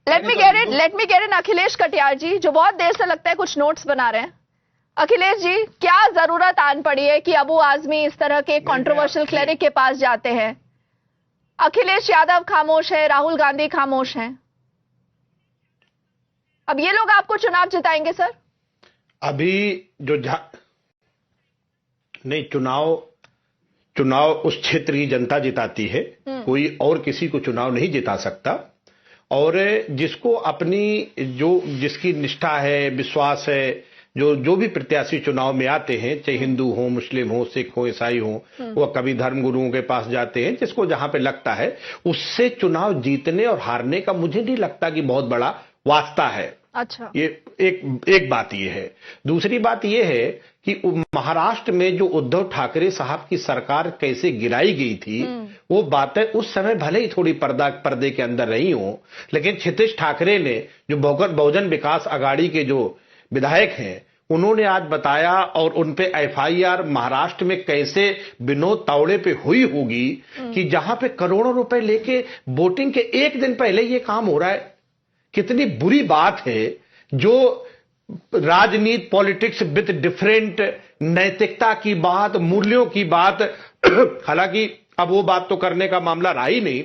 Late me get it Akhilesh Katiyar ji, जो बहुत देर से लगता है कुछ नोट्स बना रहे हैं। अखिलेश जी, क्या जरूरत आन पड़ी है कि अबू आजमी इस तरह के कंट्रोवर्शियल क्लेरिक के पास जाते हैं? अखिलेश यादव खामोश है, राहुल गांधी खामोश हैं। अब ये लोग आपको चुनाव जिताएंगे सर? अभी जो नहीं, चुनाव उस क्षेत्र की जनता जिताती है, कोई और किसी को चुनाव नहीं जिता सकता। और जिसको अपनी जिसकी निष्ठा है, विश्वास है, जो भी प्रत्याशी चुनाव में आते हैं, चाहे हिंदू हो, मुस्लिम हो, सिख हो, ईसाई हो, वो कभी धर्म गुरुओं के पास जाते हैं, जिसको जहां पे लगता है उससे चुनाव जीतने और हारने का मुझे नहीं लगता कि बहुत बड़ा वास्ता है। अच्छा, ये एक बात ये है। दूसरी बात ये है कि महाराष्ट्र में जो उद्धव ठाकरे साहब की सरकार कैसे गिराई गई थी, वो बातें उस समय भले ही थोड़ी पर्दे के अंदर रही हो, लेकिन क्षितिज ठाकरे ने, जो बहुजन विकास अघाड़ी के जो विधायक हैं, उन्होंने आज बताया, और उनपे एफआईआर महाराष्ट्र में कैसे विनोद तावड़े पे हुई होगी कि जहां पे करोड़ों रुपए लेके वोटिंग के एक दिन पहले ये काम हो रहा है। कितनी बुरी बात है। जो राजनीति, पॉलिटिक्स विद डिफरेंट, नैतिकता की बात, मूल्यों की बात, हालांकि अब वो बात तो करने का मामला रहा ही नहीं,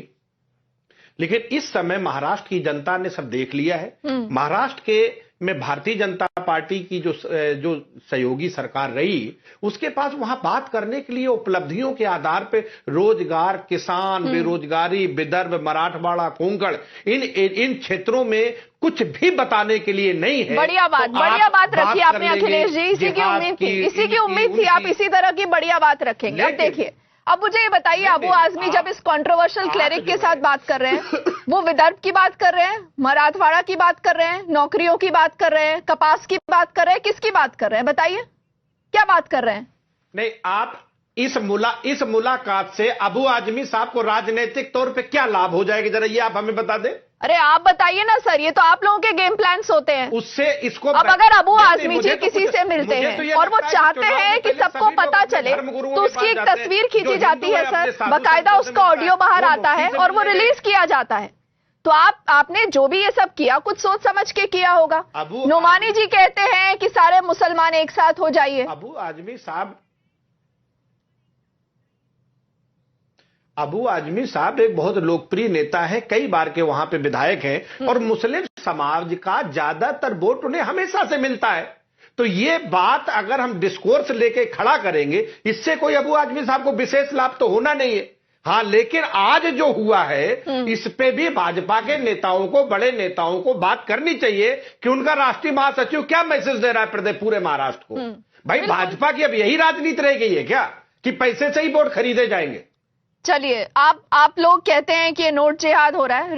लेकिन इस समय महाराष्ट्र की जनता ने सब देख लिया है। महाराष्ट्र के में भारतीय जनता पार्टी की जो सहयोगी सरकार रही, उसके पास वहां बात करने के लिए उपलब्धियों के आधार पे रोजगार, किसान, बेरोजगारी, विदर्भ, मराठवाड़ा, कोंकण, इन क्षेत्रों में कुछ भी बताने के लिए नहीं है। बढ़िया बात रखी आपने अखिलेश जी, इसी की उम्मीद थी आप इसी तरह की बढ़िया बात रखेंगे। अब देखिए, अब मुझे ये बताइए, अबू आजमी जब इस कंट्रोवर्शियल क्लेरिक के साथ बात कर रहे हैं, वो विदर्भ की बात कर रहे हैं, मराठवाड़ा की बात कर रहे हैं, नौकरियों की बात कर रहे हैं, कपास की बात कर रहे हैं, किसकी बात कर रहे हैं? बताइए, क्या बात कर रहे हैं? नहीं, आप इस मुलाकात से अबू आजमी साहब को राजनीतिक तौर पे क्या लाभ हो जाएगा, जरा ये आप हमें बता दें। अरे आप बताइए ना सर, ये तो आप लोगों के गेम प्लान्स होते हैं। उससे इसको अब अगर अबू आजमी जी किसी से मिलते हैं और वो चाहते हैं कि सबको पता चले, तो उसकी एक तस्वीर खींची जाती है सर, बाकायदा उसका ऑडियो बाहर आता है और वो रिलीज किया जाता है। तो आपने जो भी ये सब किया, कुछ सोच समझ के किया होगा। नोमानी जी कहते हैं कि सारे मुसलमान एक साथ हो जाइए। अबू आजमी साहब एक बहुत लोकप्रिय नेता है, कई बार के वहां पे विधायक हैं, और मुस्लिम समाज का ज्यादातर वोट उन्हें हमेशा से मिलता है। तो ये बात अगर हम डिस्कोर्स लेके खड़ा करेंगे, इससे कोई अबू आजमी साहब को विशेष लाभ तो होना नहीं है। हाँ, लेकिन आज जो हुआ है, इस पे भी भाजपा के नेताओं को, बड़े नेताओं को बात करनी चाहिए कि उनका राष्ट्रीय महासचिव क्या मैसेज दे रहा है पूरे महाराष्ट्र को। भाई, भाजपा की अब यही राजनीति रह गई है क्या कि पैसे से ही वोट खरीदे जाएंगे? चलिए, आप लोग कहते हैं कि ये नोट जिहाद हो रहा है।